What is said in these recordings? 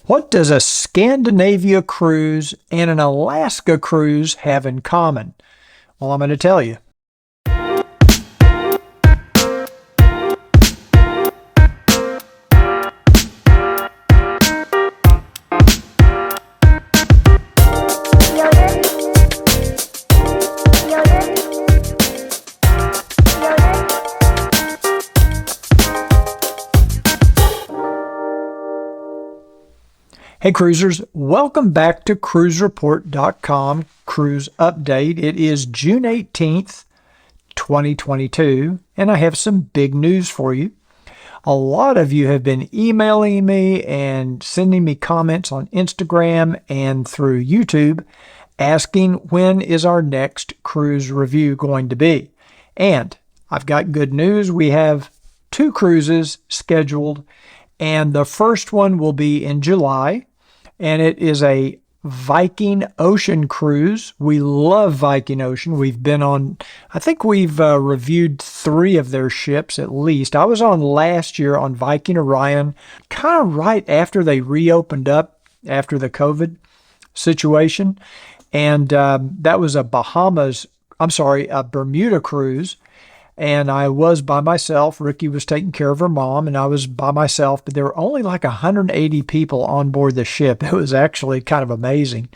What does a Scandinavia cruise and an Alaska cruise have in common? Well, I'm going to tell you. Hey cruisers, welcome back to CruiseReport.com Cruise Update. It is June 18th, 2022, and I have some big news for you. A lot of you have been emailing me and sending me comments on Instagram and through YouTube asking when is our next cruise review going to be. And I've got good news. We have 2 cruises scheduled, and the first one will be in July. And it is a Viking Ocean cruise. We love Viking Ocean. We've been on, I think we've reviewed 3 of their ships at least. I was on last year on Viking Orion, kind of right after they reopened up after the COVID situation. And that was a Bermuda cruise. And I was by myself. Ricky was taking care of her mom, and I was by myself. But there were only like 180 people on board the ship. It was actually kind of amazing.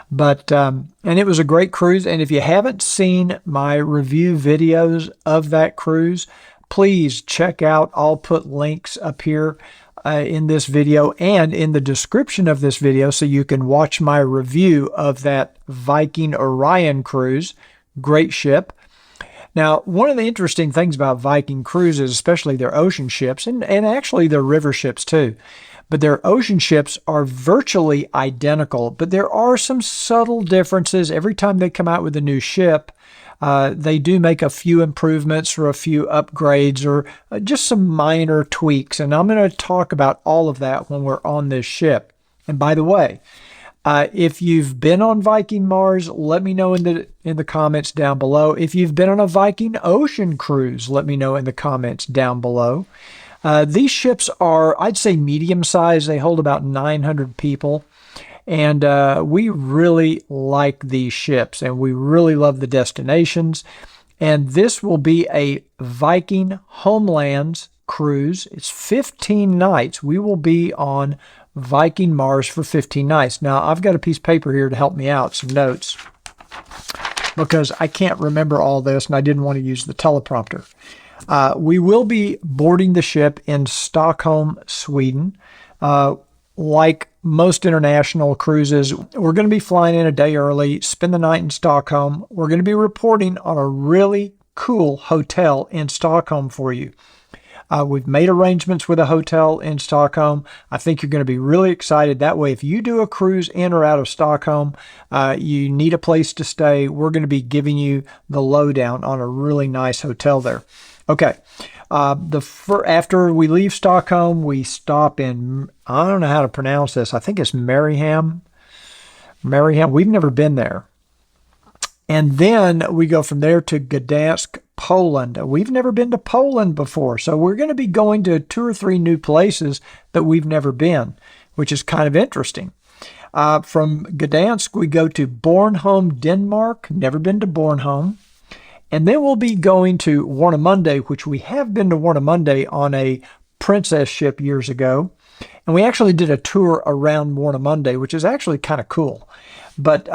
But and it was a great cruise. And if you haven't seen my review videos of that cruise, please check out. I'll put links up here in this video and in the description of this video so you can watch my review of that Viking Orion cruise. Great ship. Now, one of the interesting things about Viking cruises, especially their ocean ships, and actually their river ships too, but their ocean ships are virtually identical, but there are some subtle differences. Every time they come out with a new ship, they do make a few improvements or a few upgrades or just some minor tweaks, and I'm going to talk about all of that when we're on this ship. And by the way, if you've been on Viking Mars, let me know in the comments down below. If you've been on a Viking Ocean cruise, let me know in the comments down below. These ships are, I'd say, medium size. They hold about 900 people. And we really like these ships, and we really love the destinations. And this will be a Viking Homelands cruise. It's 15 nights. We will be on Viking Mars for 15 nights. Now, I've got a piece of paper here to help me out, some notes, because I can't remember all this, and I didn't want to use the teleprompter. We will be boarding the ship in Stockholm, Sweden. Like most international cruises, we're going to be flying in a day early, spend the night in Stockholm. We're going to be reporting on a really cool hotel in Stockholm for you. We've made arrangements with a hotel in Stockholm. I think you're going to be really excited. That way, if you do a cruise in or out of Stockholm, you need a place to stay, we're going to be giving you the lowdown on a really nice hotel there. Okay. After we leave Stockholm, we stop in, I don't know how to pronounce this. I think it's Mariehamn. We've never been there. And then we go from there to Gdansk, Poland. We've never been to Poland before, so we're going to be going to 2 or 3 new places that we've never been, which is kind of interesting. From Gdansk, we go to Bornholm, Denmark. Never been to Bornholm. And then we'll be going to Warnemünde, which we have been to Warnemünde on a princess ship years ago. And we actually did a tour around Warnemünde, which is actually kind of cool. But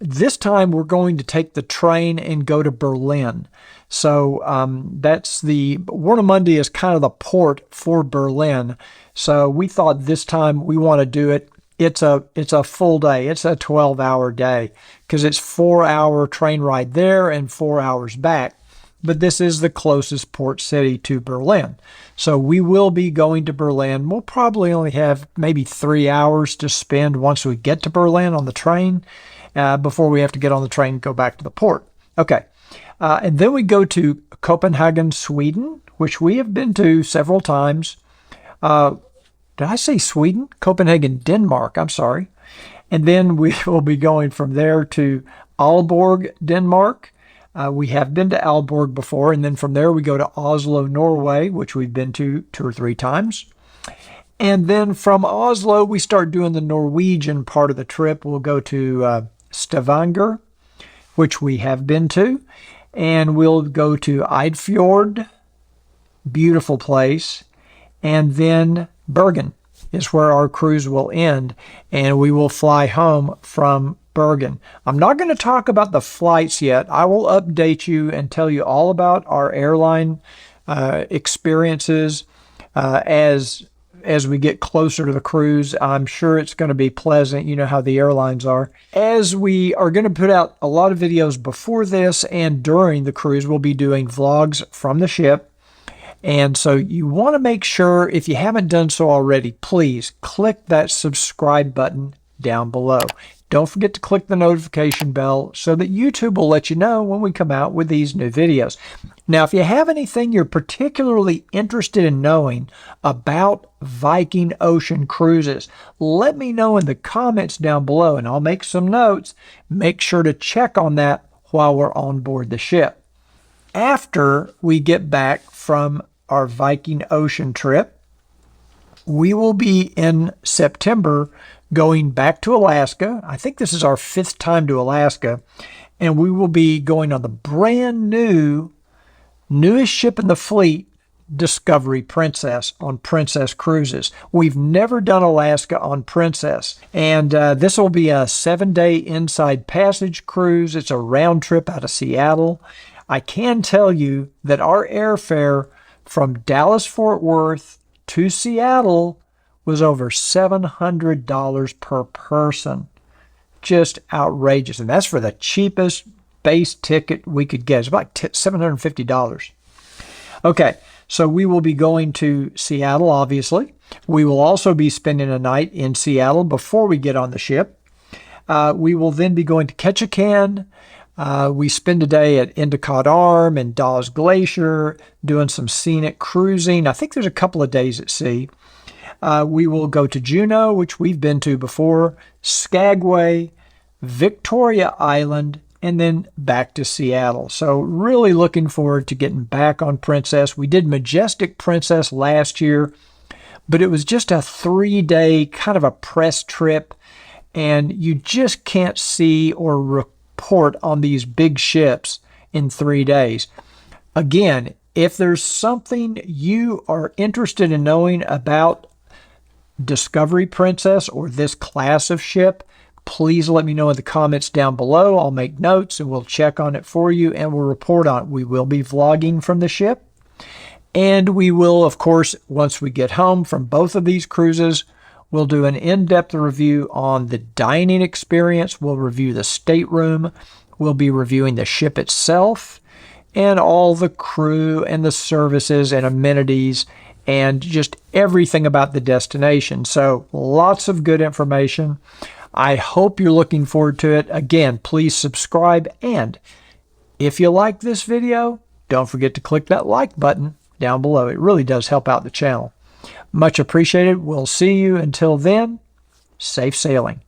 this time we're going to take the train and go to Berlin. So Warnemünde is kind of the port for Berlin. So we thought this time we want to do it. It's a full day. It's a 12-hour day because it's 4-hour train ride there and 4 hours back. But this is the closest port city to Berlin. So we will be going to Berlin. We'll probably only have maybe 3 hours to spend once we get to Berlin on the train before we have to get on the train and go back to the port. Okay. And then we go to Copenhagen, Sweden, which we have been to several times. Did I say Sweden? Copenhagen, Denmark. I'm sorry. And then we will be going from there to Aalborg, Denmark. We have been to Aalborg before. And then from there we go to Oslo, Norway, which we've been to 2 or 3 times. And then from Oslo, we start doing the Norwegian part of the trip. We'll go to Stavanger, which we have been to, and we'll go to Eidfjord, beautiful place, and then Bergen is where our cruise will end, and we will fly home from Bergen. I'm not going to talk about the flights yet. I will update you and tell you all about our airline experiences as we get closer to the cruise. I'm sure it's going to be pleasant. You know how the airlines are. As we are going to put out a lot of videos before this and during the cruise, we'll be doing vlogs from the ship. And so you want to make sure, if you haven't done so already, please click that subscribe button down below. Don't forget to click the notification bell so that YouTube will let you know when we come out with these new videos. Now, if you have anything you're particularly interested in knowing about Viking Ocean cruises, let me know in the comments down below, and I'll make some notes. Make sure to check on that while we're on board the ship. After we get back from our Viking Ocean trip, we will be in September going back to Alaska. I think this is our 5th time to Alaska, and we will be going on the brand newest ship in the fleet, Discovery Princess, on Princess Cruises. We've never done Alaska on Princess, and this will be a 7-day inside passage cruise. It's a round trip out of Seattle. I can tell you that our airfare from Dallas-Fort Worth to Seattle was over $700 per person. Just outrageous. And that's for the cheapest base ticket we could get. It's about $750. Okay, so we will be going to Seattle, obviously. We will also be spending a night in Seattle before we get on the ship. We will then be going to Ketchikan. We spend a day at Endicott Arm and Dawes Glacier, doing some scenic cruising. I think there's a couple of days at sea. We will go to Juneau, which we've been to before, Skagway, Victoria Island, and then back to Seattle. So really looking forward to getting back on Princess. We did Majestic Princess last year, but it was just a 3-day kind of a press trip, and you just can't see or report on these big ships in 3 days. Again, if there's something you are interested in knowing about Discovery Princess or this class of ship, please let me know in the comments down below. I'll make notes and we'll check on it for you and we'll report on it. We will be vlogging from the ship, and we will, of course, once we get home from both of these cruises, we'll do an in-depth review on the dining experience. We'll review the stateroom. We'll be reviewing the ship itself and all the crew and the services and amenities and just everything about the destination. So lots of good information. I hope you're looking forward to it. Again, please subscribe, and if you like this video, don't forget to click that like button down below. It really does help out the channel. Much appreciated. We'll see you until then. Safe sailing.